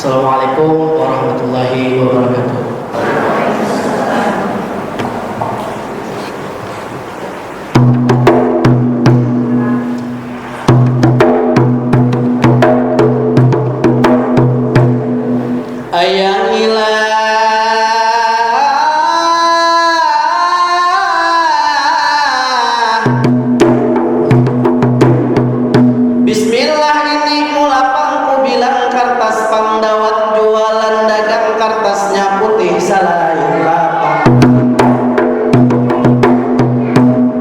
Assalamualaikum warahmatullahi wabarakatuh. Ayang Bismillah, ini mulapang ku bilang kertas pangdawat jualan dagang kertasnya putih salahin lapang.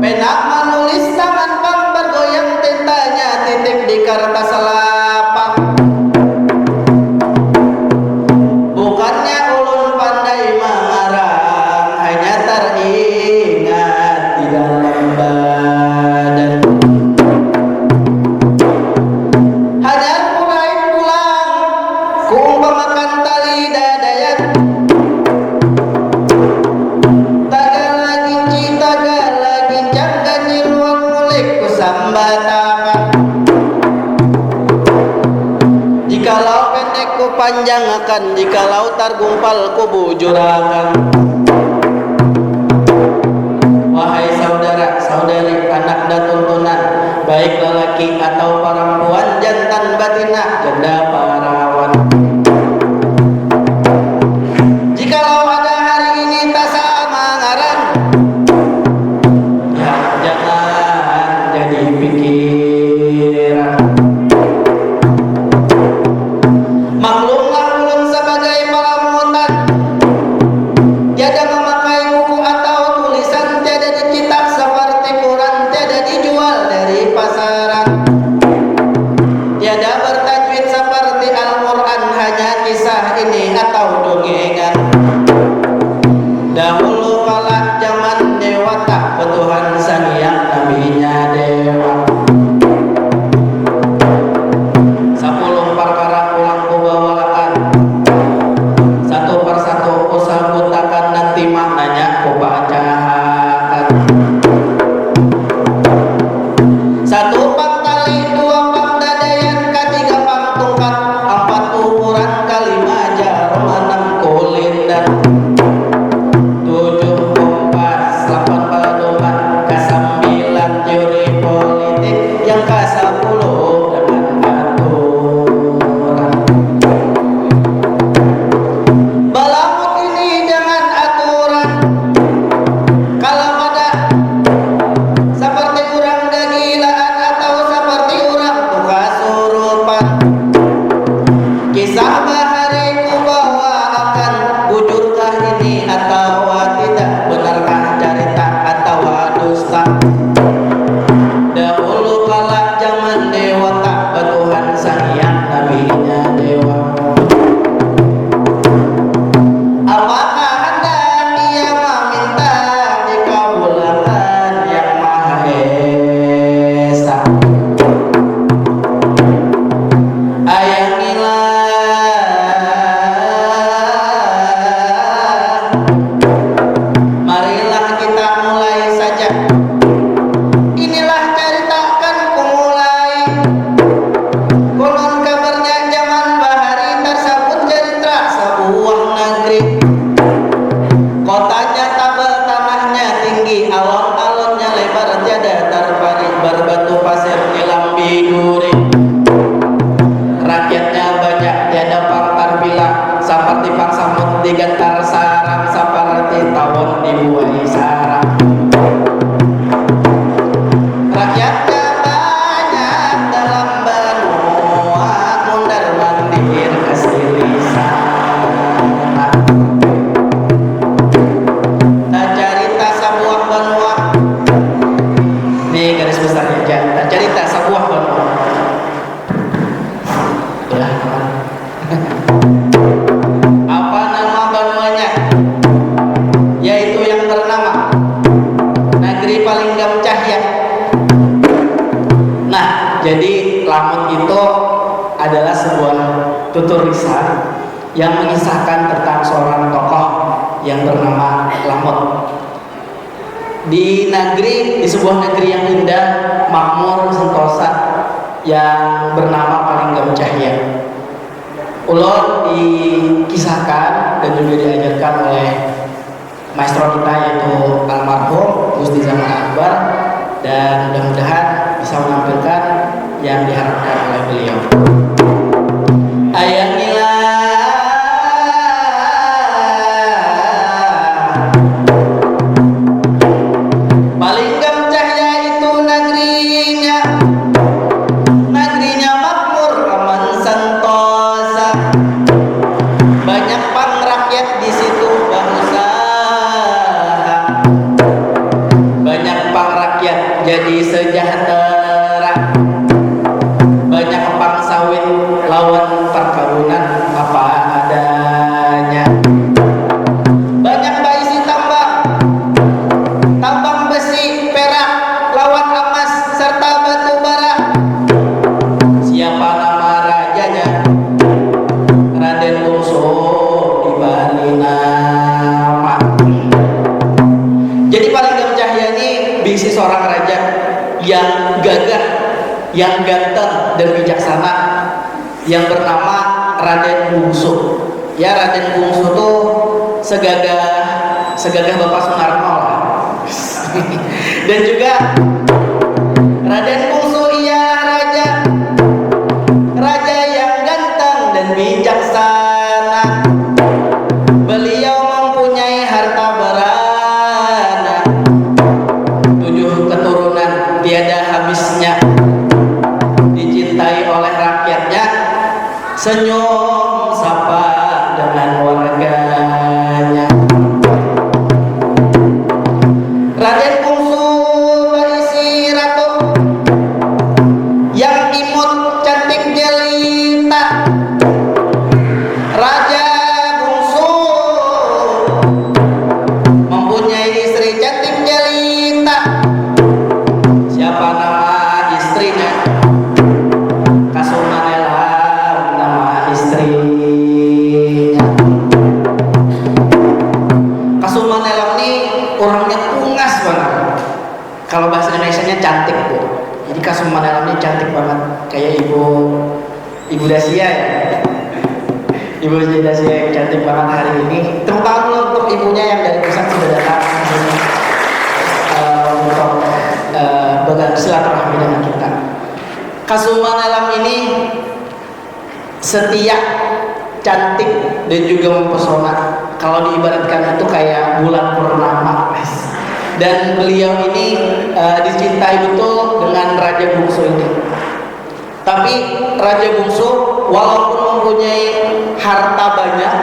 Penak menulis tangan pang bergoyang tintanya titik di kertas lapang. Bukannya ulun pandai mengarang, hanya teringat di dalam badan. Hajar purai pulang, kumpamakan tali dadayan. Tagala gincang ganyiluan ngulik kusambatakan. Jikalau pendek ku panjang akan, jikalau targumpal ku bujurakan. Wahai saudara saudari anak dan tuntunan, baik lelaki atau perempuan, jantan batinah, janda perawan. Jikalau ada hari ini tak sama ngaran, ya jangan jadi pikiran. Maklumlah ulun sebagai pelamutan, tiada memakai buku atau tulisan, tiada dicetak seperti Quran, tiada dijual dari pasaran, tiada bertajwid seperti Al-Quran, hanya kisah ini atau dongengan. Dahulu kala zaman dewata, Tuhan Sang Hyang nabinya dewa. 10 perkara pulang ku bawakan, satu persatu ku sabutakan, nanti maknanya ku bacakan. 1 pang tali, 2 pang dadayan, 3 pang tungkat, 4 ukuran, 5 jarum, 6 kulindan, 7 kompas, 8 pedoman, 9 teori politik, yang ke-10 dengan aturan. Balamut ini dengan aturan, kalau ada seperti orang gagilaan atau seperti orang tukar surupan. Kisah bahari ku bawakan, bujurkah ini atau tidak, benarkah cerita atau dusta. Dahulu kala zaman dewata, Tuhan Sang Hyang nabinya dewa. Apakah hendak ia meminta dikabulkan yang Maha Esa? Marilah kita mulai saja. Inilah ceritakan ku mulai. Konon kabarnya zaman bahari tersebut cerita sebuah negeri. Kotanya tabel, tanahnya tinggi, alon-alonnya lebar, tiada terparit, berbatu pasir dilambi duri. Rakyatnya banyak, tiada pangkar bilang, seperti pang samut digantar sarang, seperti tawon dibuai sarang. Rakyatnya banyak dalam benua, mundar mandir kesilisan. Tak cerita sebuah benua, ini garis besarnya aja. Tak cerita sebuah benua. Udah, apa nama benuanya? Yaitu yang bernama negeri Palinggam Cahya. Nah, jadi Lamut itu adalah sebuah tutur lisan yang mengisahkan tentang seorang tokoh yang bernama Lamut. Di sebuah negeri yang indah, makmur, sentosa, yang bernama Palinggam Cahya. ulun dikisahkan dan juga diajarkan oleh maestro kita yaitu almarhum Gusti Zaman Akbar, dan mudah-mudahan bisa menampilkan yang diharapkan oleh beliau. Ayang nila paling cahaya itu negerinya makmur aman sentosa, banyak pang rakyat di situ berusaha, banyak pang rakyat jadi sejahtera, banyak pang sawit lawan perkebunan apa adanya, banyak baisi tambang besi perak lawan emas serta batu bara. Siapa nama rajanya? Raden Bungsu dibalik nama. Jadi paling cahaya ini bisi seorang raja yang gagah, yang ganteng dan bijaksana, yang bernama Raden Bungsu. Ya, Raden Bungsu tuh segagah Bapak Soekarno lah. Dan juga Raden Bungsu ia raja yang ganteng dan bijaksana. Beliau mempunyai harta berana, 7 keturunan tiada habisnya, dicintai oleh rakyatnya, senyum sapa dengan warganya. Raden Bungsu berisi ratu yang imut cantik jelita. Raja Bungsu mempunyai istri cantik jelita. Siapa nama istrinya? Kasumanela nama istrinya. Kasumanela ini orangnya pungas banget. Kalau bahasa Indonesianya cantik tuh. Jadi Kasumanela ini cantik banget, kayak Ibu Dasia ya. Ibu Dasia yang cantik banget hari ini. Tepuk tangan dulu untuk ibunya yang dari pusat sudah datang untuk bersilaturahmi dengan kita. Kasumanela ini setia, cantik dan juga mempesona. Kalau diibaratkan itu kayak bulan purnama. Dan beliau ini dicintai betul dengan Raja Bungsu ini. Tapi Raja Bungsu walaupun mempunyai harta banyak,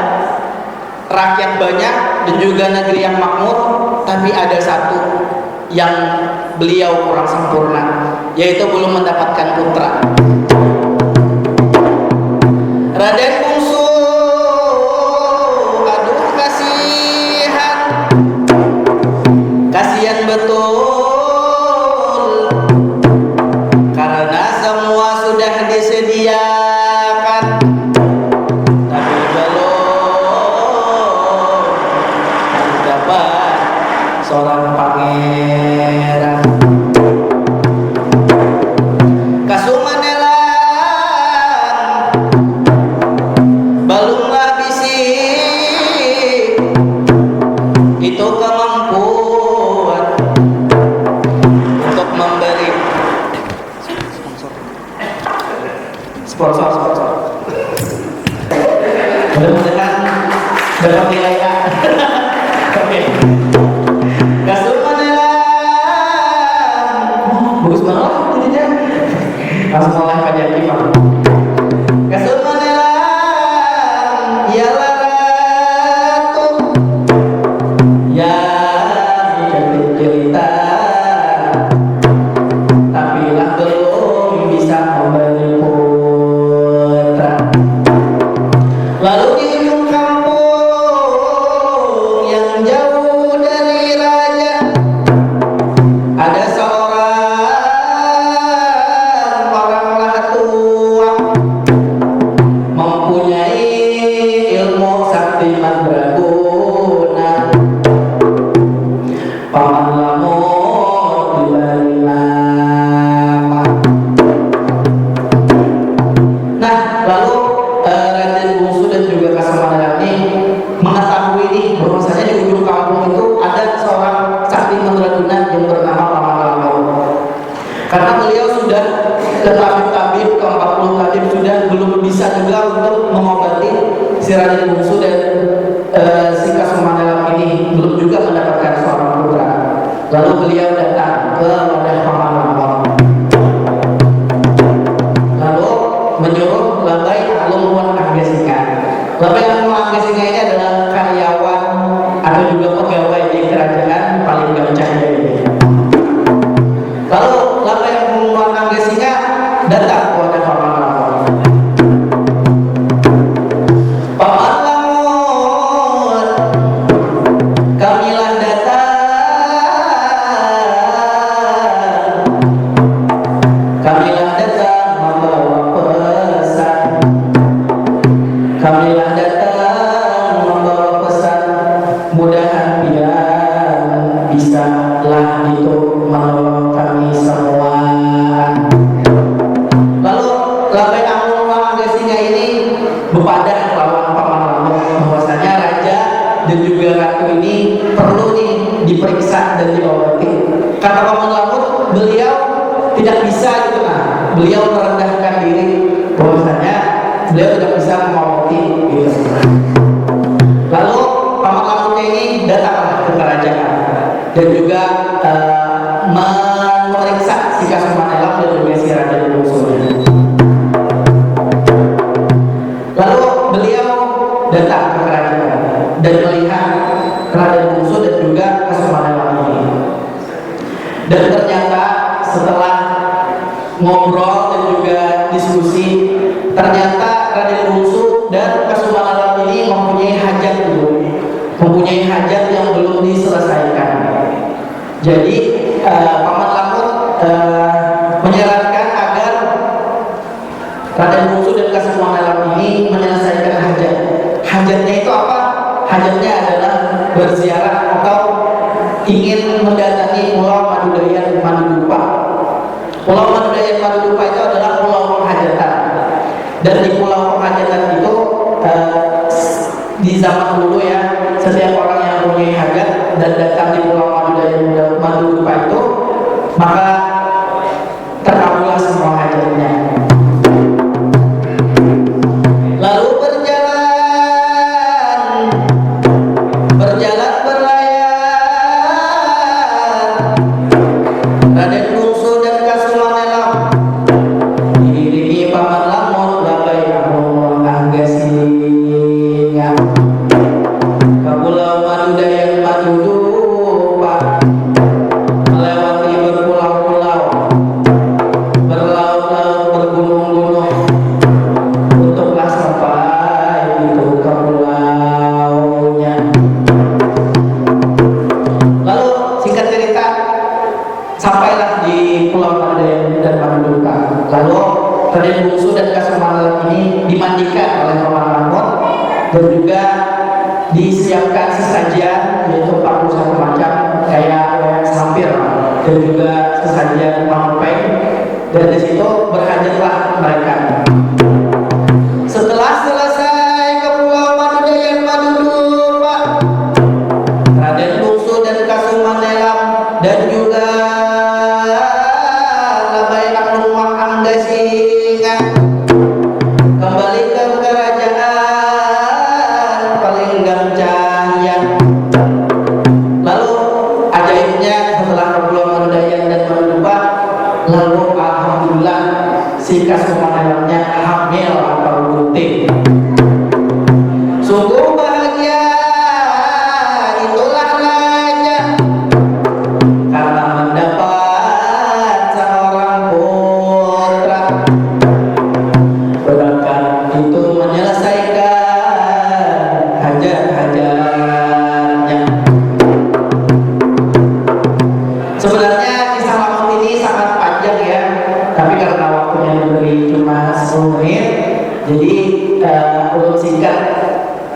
rakyat banyak, dan juga negeri yang makmur, tapi ada satu yang beliau kurang sempurna, yaitu belum mendapatkan putra. Raden Bungsu, aduh kasihan betul, karena semua sudah disediakan, tapi belum dapat seorang pangeran. Kasumanela belumlah bisi itu kemampuan untuk memberi sponsor. Mudah-mudahan dapat nilai A. Oke. Kasumanela bagus banget jadinya. Langsung oleh Pak Jaki Pak. Kasumanela ialah ratu yang cantik jelita, tapi lah belum bisa memberi putra. Lalu di ujung kampung yang jauh dari raja ada seorang oranglah tua, mempunyai ilmu sakti mandraguna, paman lamut diberi nama. Nah, lalu Raden juga Kasemanan ini mengetahui nih bahwasanya di ujung kampung itu ada seorang sakti mandraguna yang bernama Paman Lamor. Karena beliau sudah ke tabib-tabib, ke 40 tabib sudah belum bisa juga untuk mengobati si Raden Bungsu dan si Kasemanan ini belum juga mendapatkan seorang putra. Lalu beliau datang ke wadah Paman Lamor, lalu menyuruh Labai Alungwan Anggesinga. Labai Alungwan Anggesinga ini adalah karyawan atau juga pegawai di kerajaan Palinggang Cahya ini. Lalu Labai Alungwan Anggesinga datang ke wadah Paman Lamor. Paman Lamor, kamilah datang, kamilah datang membawa pesan, kamilah datang membawa pesan, mudahan pian bisalah itu menolong kami semua. Lalu Labai Alungwan Anggesinga ini bepadah lawan Paman Lamor bahwasanya raja dan juga ratu ini perlu nih diperiksa dan diobati. Kata Paman Lamor, beliau tidak bisa gitu kan. Beliau merendahkan diri bahwasanya beliau tidak bisa mengobati gitu. Lalu Paman Lamor ini datanglah ke kerajaan dan juga memeriksa si Kasemanan dan juga si Raden Bungsu. Lalu beliau datang ke kerajaan dan melihat Raden Bungsu dan juga Kasemanan ini. Dan ternyata setelah ngobrol dan juga diskusi, ternyata Raden Bungsu dan Kasemanan ini mempunyai hajat dulu, mempunyai hajat yang belum diselesaikan. Jadi Paman Lamor menyarankan agar Raden Bungsu dan Kasemanan ini menyelesaikan hajat. Hajatnya itu apa? Hajatnya adalah berziarah atau ingin mendatangi Pulau Madudayan Madudupa. Pulau Madudayan Madudupa itu adalah pulau penghajatan. Dan di pulau penghajatan itu di zaman dulu ya, setiap orang yang punya hajat dan datang di Pulau Madudayan Madudupa itu, maka terkabullah semua hajatnya. Lalu berjalan berlayar, Raden Bungsu dan Kasemanan diiringi Paman Lamor, Labai Alungwan Anggesinga ke Pulau Madudayan Madudupa, melewati berpulau-pulau, berlaut-laut, bergunung-gunung, untuklah sampai itu ke pulaunya. Lalu singkat cerita, sampailah di Pulau Madudayan dan Madudupa. Lalu Raden Bungsu dan Kasemanan ini dimandikan oleh Paman Lamor dan juga disiapkan sesajian, yaitu 41 macam kayak sampir dan juga sesajian pempek. Dan di situ berhajatlah mereka. Setelah selesai ke Pulau Madudayan Madudupa, Raden Bungsu dan Kasemanan dan juga Labai Alungwan Anggesinga kembali ke kerajaan Palinggang Cahya. Lalu ajaibnya setelah ke Pulau Madudayan dan Madudupa, lalu alhamdulillah si Kasemanan-nya hamil atau bunting. Sungguh bahagia itulah raja karena mendapat seorang putra. Berkat itu menyelesaikan hajat-hajatnya. Sebenarnya kisah Lamon ini sangat panjang ya, tapi karena waktunya diberi cuma 10 menit, jadi ulun singkat.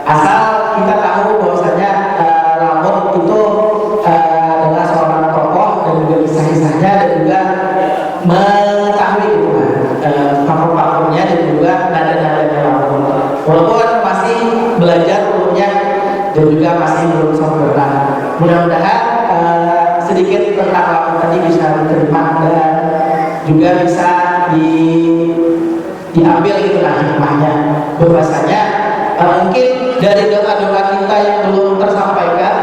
Asal kita tahu bahwasanya Lamon itu adalah seorang tokoh dan juga kisah-kisahnya dan juga mengetahui gitu kan, pakem-pakemnya dan juga nada-nadanya Lamon. Walaupun masih belajar umumnya dan juga masih belum sempurna. Mudah-mudahan sedikit tentang waktu tadi bisa diterima dan juga bisa diambil itulah hikmahnya. Bahwasanya mungkin dari doa-doa kita yang belum tersampaikan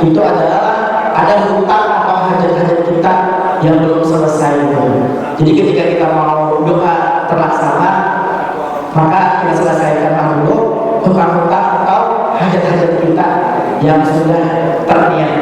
itu adalah ada hutang atau hajat-hajat kita yang belum selesai itu. Jadi ketika kita mau doa terlaksana, maka kita selesaikan dulu hutang-hutang atau hajat-hajat kita yang sudah terniat.